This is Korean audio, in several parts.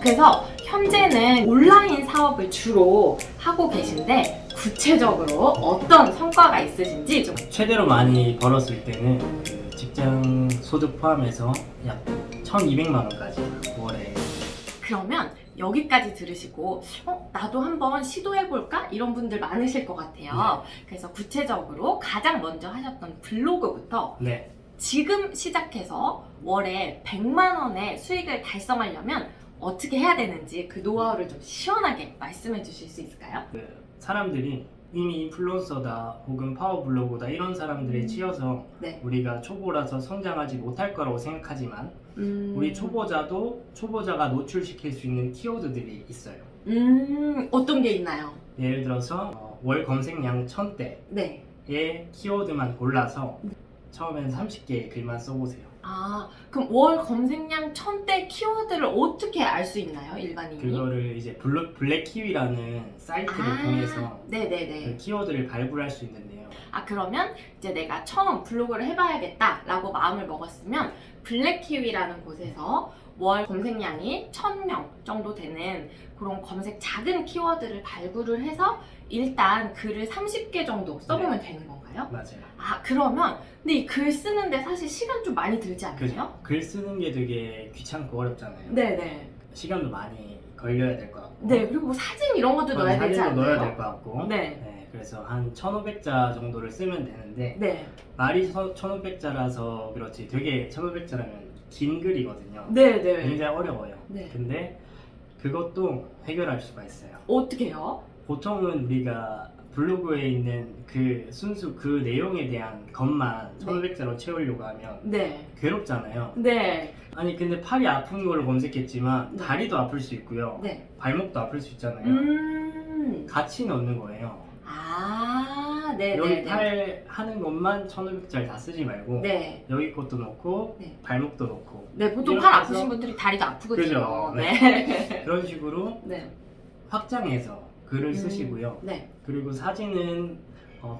그래서 현재는 온라인 사업을 주로 하고 계신데 구체적으로 어떤 성과가 있으신지 좀. 최대로 많이 벌었을 때는 그 직장 소득 포함해서 약 1,200만 원까지 월에. 그러면 여기까지 들으시고 나도 한번 시도해볼까? 이런 분들 많으실 것 같아요. 그래서 구체적으로 가장 먼저 하셨던 블로그부터 네. 지금 시작해서 월에 100만 원의 수익을 달성하려면 어떻게 해야 되는지 그 노하우를 좀 시원하게 말씀해 주실 수 있을까요? 그 사람들이 이미 인플루언서다 혹은 파워블로거다 이런 사람들에 치여서 네. 우리가 초보라서 성장하지 못할 거라고 생각하지만 우리 초보자가 노출시킬 수 있는 키워드들이 있어요. 어떤 게 있나요? 예를 들어서 월 검색량 1000대의 네. 키워드만 골라서 처음엔 30개의 글만 써보세요. 그럼 월 검색량 1000대 키워드를 어떻게 알 수 있나요, 일반인이? 그거를 이제 블랙키위라는 사이트를 통해서 네네네. 그 키워드를 발굴할 수 있는데요. 그러면 이제 내가 처음 블로그를 해봐야겠다라고 마음을 먹었으면 블랙키위라는 곳에서 월 검색량이 1000명 정도 되는 그런 검색 작은 키워드를 발굴을 해서 일단 글을 30개 정도 써보면 되는 건가요? 맞아요. 그러면 근데 이 글 쓰는데 사실 시간 좀 많이 들지 않나요? 그죠? 글 쓰는 게 되게 귀찮고 어렵잖아요. 네네. 시간도 많이 걸려야 될 것 같고. 네, 그리고 뭐 사진 이런 것도 넣어야 되지 사진도 않나요? 넣어야 될 것 같고. 네. 그래서 한 1,500자 정도를 쓰면 되는데 네. 말이 1,500자라서 그렇지 되게 1,500자라면 긴 글이거든요. 네네. 굉장히 어려워요. 네. 근데 그것도 해결할 수가 있어요. 어떻게 해요? 보통은 우리가 블로그에 있는 그 순수 그 내용에 대한 것만 1,500자로 채우려고 하면 네. 괴롭잖아요. 네. 아니 근데 팔이 아픈 걸로 검색했지만 네. 다리도 아플 수 있고요. 네. 발목도 아플 수 있잖아요. 같이 넣는 거예요. 네네. 여기 팔 하는 것만 1,500자를 다 쓰지 말고 네. 여기 것도 넣고 네. 발목도 넣고 네, 보통 이렇게 팔 해서- 아프신 분들이 다리도 아프거든요. 그죠. 네. 그런 식으로 네. 확장해서 글을 쓰시고요. 네. 그리고 사진은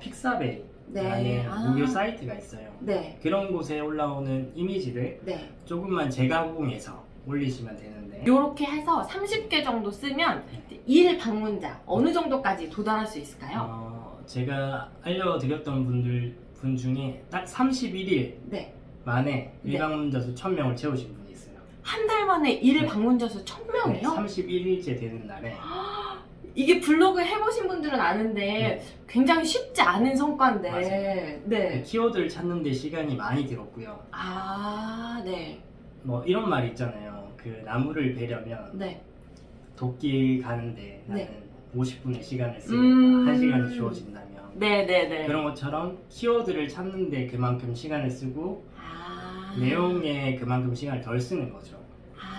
픽사베이 네. 라는 무료 사이트가 있어요. 네. 그런 곳에 올라오는 이미지를 네. 조금만 재가공해서 올리시면 되는데 요렇게 해서 30개 정도 쓰면 일 방문자 어느 정도까지 도달할 수 있을까요? 제가 알려드렸던 분 중에 딱 31일 네. 만에 네. 일방문자 수 1000명을 채우신 분이 있어요. 한 달 만에 일 네. 방문자 수 1000명이요? 31일째 되는 날에 이게 블로그 해보신 분들은 아는데 굉장히 쉽지 않은 성과인데. 맞아요. 그 네. 키워드를 찾는데 시간이 많이 들었고요. 네. 뭐 이런 말 있잖아요. 그 나무를 베려면 네. 도끼 가는데 나는 네. 50분의 시간을 쓰니까 1시간이 주어진다면 네네네. 그런 것처럼 키워드를 찾는데 그만큼 시간을 쓰고 내용에 그만큼 시간을 덜 쓰는 거죠.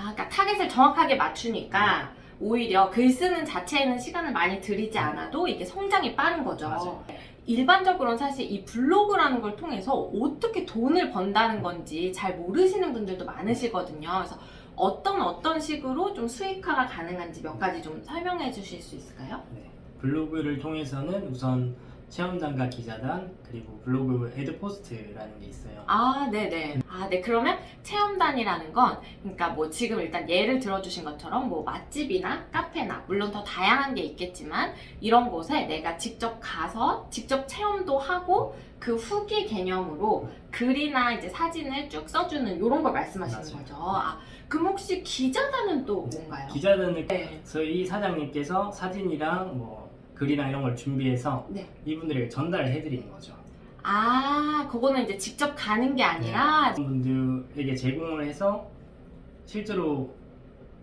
그러니까 타겟을 정확하게 맞추니까 오히려 글 쓰는 자체에는 시간을 많이 들이지 않아도 이게 성장이 빠른 거죠. 맞아요. 일반적으로는 사실 이 블로그라는 걸 통해서 어떻게 돈을 번다는 건지 잘 모르시는 분들도 많으시거든요. 그래서 어떤 식으로 좀 수익화가 가능한지 몇 가지 좀 설명해 주실 수 있을까요? 네. 블로그를 통해서는 우선 체험단과 기자단 그리고 블로그 헤드포스트라는 게 있어요. 네네. 네. 그러면 체험단이라는 건, 그러니까 뭐 지금 일단 예를 들어주신 것처럼 뭐 맛집이나 카페나, 물론 더 다양한 게 있겠지만, 이런 곳에 내가 직접 가서 직접 체험도 하고, 그 후기 개념으로 글이나 이제 사진을 쭉 써주는 이런 걸 말씀하시는 맞아요. 거죠. 그럼 혹시 기자단은 또 뭔가요? 기자단을 네. 저희 사장님께서 사진이랑 뭐 글이랑 이런 걸 준비해서 네. 이분들에게 전달을 해드리는 거죠. 그거는 이제 직접 가는 게 아니라, 그런 분들에게 제공을 해서 실제로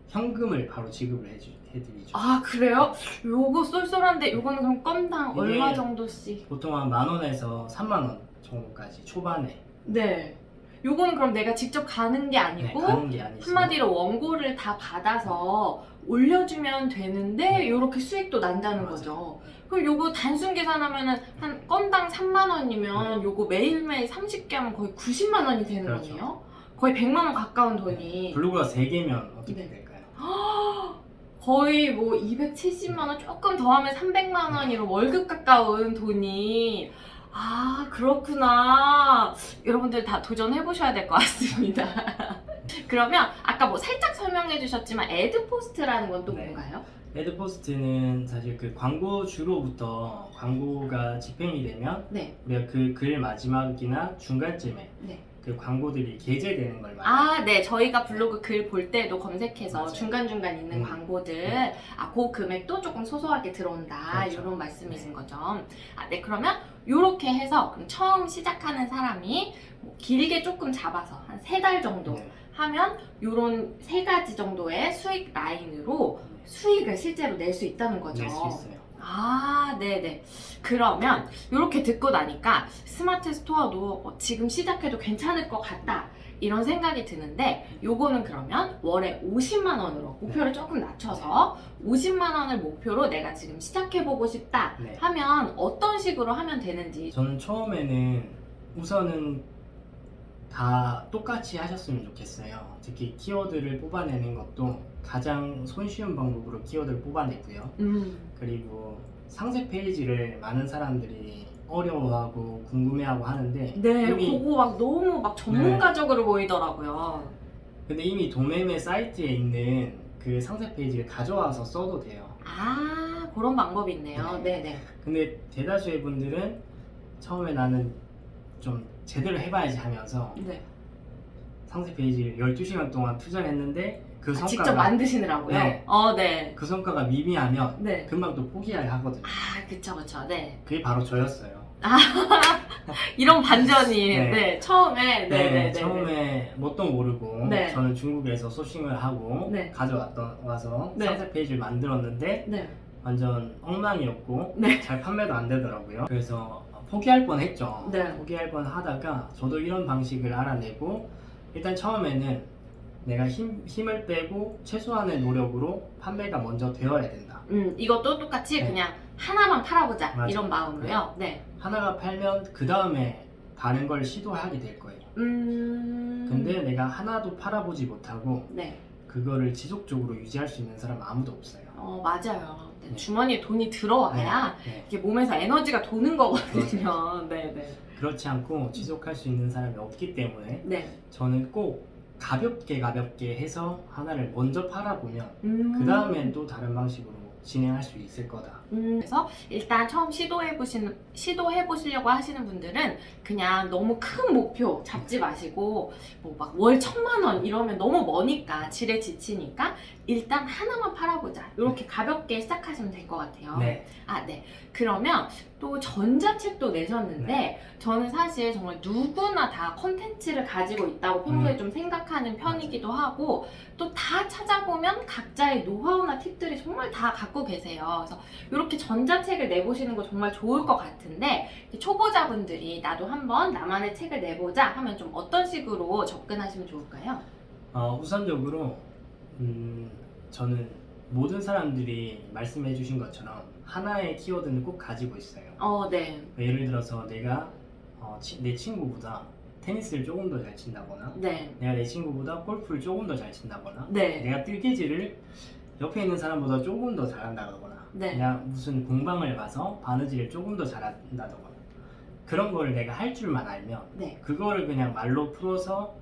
현금을 바로 지급을 해드리죠. 그래요? 요거 쏠쏠한데 요거는 그럼 건당 이게 얼마 정도씩? 보통 한 10,000원에서 30,000원 정도까지 초반에 네. 요거는 그럼 내가 직접 가는 게 아니고 가는 게 아니죠. 한마디로 원고를 다 받아서 올려주면 되는데 요렇게 수익도 난다는 맞아요. 거죠. 그럼 요거 단순 계산하면은 한 건당 3만 원이면 요거 매일매일 30개 하면 거의 90만 원이 되는 그렇죠. 거네요? 거의 100만 원 가까운 돈이. 블로그가 3개면 어떻게 네. 될까요? 거의 뭐 270만 원 조금 더 하면 300만 원이로 월급 가까운 돈이. 그렇구나. 여러분들 다 도전해 보셔야 될 것 같습니다. 그러면 아까 뭐 살짝 설명해 주셨지만 애드포스트라는 건 또 네. 뭔가요? 애드포스트는 사실 그 광고주로부터 광고가 집행이 되면 네. 우리가 그 글 마지막이나 중간쯤에 네. 그 광고들이 게재되는 걸 말해요. 아, 네. 저희가 블로그 글 볼 때도 검색해서 맞아요. 중간중간 있는 광고들, 그 금액도 조금 소소하게 들어온다. 그렇죠. 이런 말씀이신 네. 거죠. 네. 그러면 이렇게 해서 그럼 처음 시작하는 사람이 뭐 길게 조금 잡아서 한 3달 정도 네. 하면 요런 3가지 정도의 수익 라인으로 수익을 실제로 낼 수 있다는 거죠. 낼 수 있어요. 아, 네네. 그러면 이렇게 듣고 나니까 스마트 스토어도 지금 시작해도 괜찮을 것 같다. 이런 생각이 드는데 요거는 그러면 월에 50만 원으로 목표를 조금 낮춰서 50만 원을 목표로 내가 지금 시작해보고 싶다 네. 하면 어떤 식으로 하면 되는지. 저는 처음에는 우선은 다 똑같이 하셨으면 좋겠어요. 특히 키워드를 뽑아내는 것도 가장 손쉬운 방법으로 키워드를 뽑아내고요. 그리고 상세 페이지를 많은 사람들이 어려워하고 궁금해하고 하는데 네, 이미 그거 막 너무 막 전문가적으로 보이더라고요. 근데 이미 도매매 사이트에 있는 그 상세 페이지를 가져와서 써도 돼요. 아, 그런 방법이 있네요. 네네. 근데 대다수의 분들은 처음에 나는 좀 제대로 해봐야지 하면서 네. 상세 페이지를 12시간 동안 투자를 했는데 그 성과가 직접 만드시느라고요? 네. 네. 그 성과가 미미하면 네. 금방 또 포기해야 하거든요. 아, 그쵸. 네. 그게 바로 저였어요. 이런 반전이, 네. 네, 처음에, 네네네. 처음에 뭣도 모르고 네. 저는 중국에서 소싱을 하고 네. 와서 네. 상세 페이지를 만들었는데 네. 완전 엉망이었고 네. 잘 판매도 안 되더라고요. 그래서 포기할 뻔했죠. 네. 포기할 뻔하다가 저도 이런 방식을 알아내고 일단 처음에는 내가 힘을 빼고 최소한의 노력으로 판매가 먼저 되어야 된다. 이것도 똑같이 네. 그냥 하나만 팔아보자. 맞아. 이런 마음으로요. 네. 하나가 팔면 그 다음에 다른 걸 시도하게 될 거예요. 근데 내가 하나도 팔아보지 못하고 네. 그거를 지속적으로 유지할 수 있는 사람은 아무도 없어요. 맞아요. 네, 네. 주머니에 돈이 들어와야 네. 이게 몸에서 에너지가 도는 거거든요. 네네. 그렇지 않고 지속할 수 있는 사람이 없기 때문에 네. 저는 꼭 가볍게 해서 하나를 먼저 팔아보면 그 다음엔 또 다른 방식으로 진행할 수 있을 거다. 그래서 일단 처음 시도해보시려고 하시는 분들은 그냥 너무 큰 목표 잡지 마시고 뭐 막 월 1,000만 원 이러면 너무 머니까 지레 지치니까 일단 하나만 팔아보자. 이렇게 가볍게 시작하시면 될 것 같아요. 네. 네. 그러면 또 전자책도 내셨는데 저는 사실 정말 누구나 다 컨텐츠를 가지고 있다고 평소에 좀 생각하는 편이기도 하고 또 다 찾아보면 각자의 노하우나 팁들이 정말 다 갖고 계세요. 그래서 이렇게 전자책을 내보시는 거 정말 좋을 것 같은데 초보자분들이 나도 한번 나만의 책을 내보자 하면 좀 어떤 식으로 접근하시면 좋을까요? 우선적으로 저는 모든 사람들이 말씀해 주신 것처럼 하나의 키워드는 꼭 가지고 있어요. 네. 예를 들어서 내가 내 친구보다 테니스를 조금 더 잘 친다거나 네. 내가 내 친구보다 골프를 조금 더 잘 친다거나 네. 내가 뜰개질을 옆에 있는 사람보다 조금 더 잘한다거나 네. 내가 무슨 공방을 가서 바느질을 조금 더 잘한다거나 그런 거를 내가 할 줄만 알면 네. 그거를 그냥 말로 풀어서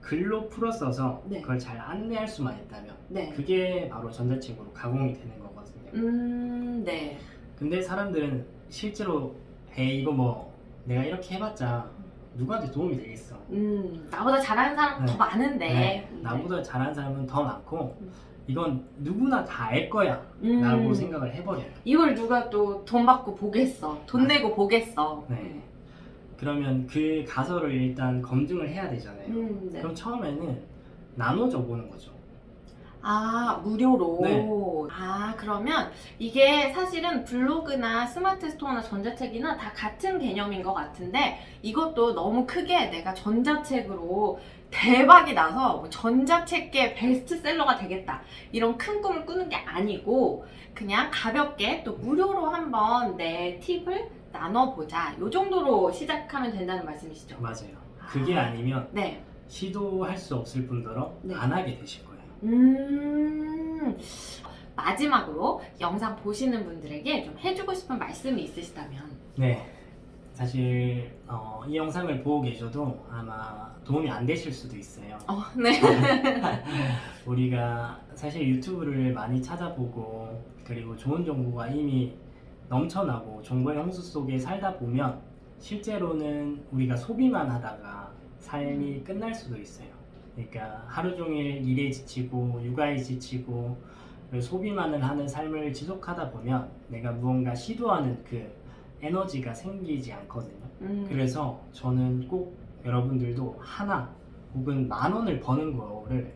글로 풀어써서 네. 그걸 잘 안내할 수만 있다면 네. 그게 바로 전자책으로 가공이 되는 거거든요. 네. 근데 사람들은 실제로 이거 뭐 내가 이렇게 해봤자 누구한테 도움이 되겠어. 나보다 잘하는 사람 더 많은데. 나보다 잘하는 사람은 더 많고 이건 누구나 다 알 거야 라고 생각을 해버려요. 이걸 누가 또 돈 받고 보겠어. 돈 맞아. 내고 보겠어. 네. 그러면 그 가설을 일단 검증을 해야 되잖아요. 네. 그럼 처음에는 나눠줘 보는 거죠. 무료로. 네. 그러면 이게 사실은 블로그나 스마트 스토어나 전자책이나 다 같은 개념인 것 같은데 이것도 너무 크게 내가 전자책으로 대박이 나서 뭐 전자책계 베스트셀러가 되겠다 이런 큰 꿈을 꾸는 게 아니고 그냥 가볍게 또 무료로 한번 내 팁을 나눠보자 이 정도로 시작하면 된다는 말씀이시죠? 맞아요. 그게 아니면 네. 시도할 수 없을 뿐더러 네. 안 하게 되실 거예요. 마지막으로 영상 보시는 분들에게 좀 해주고 싶은 말씀이 있으시다면. 네. 사실 이 영상을 보고 계셔도 아마 도움이 안 되실 수도 있어요. 네. 우리가 사실 유튜브를 많이 찾아보고 그리고 좋은 정보가 이미 넘쳐나고 정보의 홍수 속에 살다 보면 실제로는 우리가 소비만 하다가 삶이 끝날 수도 있어요. 그러니까 하루 종일 일에 지치고 육아에 지치고 소비만을 하는 삶을 지속하다 보면 내가 무언가 시도하는 그 에너지가 생기지 않거든요. 그래서 저는 꼭 여러분들도 하나 혹은 10,000원을 버는 거를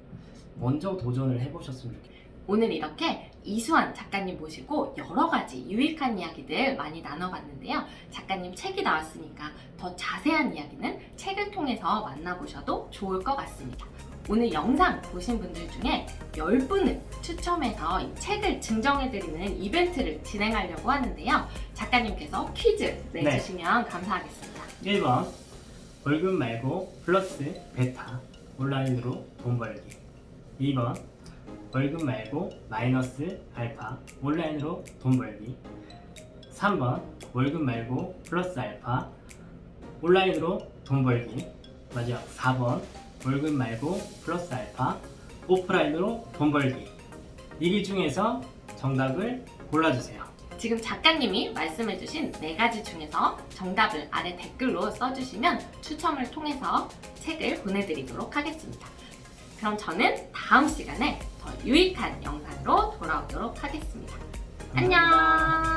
먼저 도전을 해보셨으면 좋겠어요. 오늘 이렇게 이수환 작가님 모시고 여러 가지 유익한 이야기들 많이 나눠봤는데요. 작가님 책이 나왔으니까 더 자세한 이야기는 책을 통해서 만나보셔도 좋을 것 같습니다. 오늘 영상 보신 분들 중에 10분을 추첨해서 이 책을 증정해드리는 이벤트를 진행하려고 하는데요. 작가님께서 퀴즈 내주시면 감사하겠습니다. 1번 월급 말고 플러스 베타 온라인으로 돈 벌기. 2번 월급 말고 마이너스 알파 온라인으로 돈 벌기. 3번 월급 말고 플러스 알파 온라인으로 돈 벌기. 마지막 4번 월급 말고 플러스 알파 오프라인으로 돈 벌기. 이 중에서 정답을 골라주세요. 지금 작가님이 말씀해주신 4가지 중에서 정답을 아래 댓글로 써주시면 추첨을 통해서 책을 보내드리도록 하겠습니다. 그럼 저는 다음 시간에 더 유익한 영상으로 돌아오도록 하겠습니다. 감사합니다. 안녕!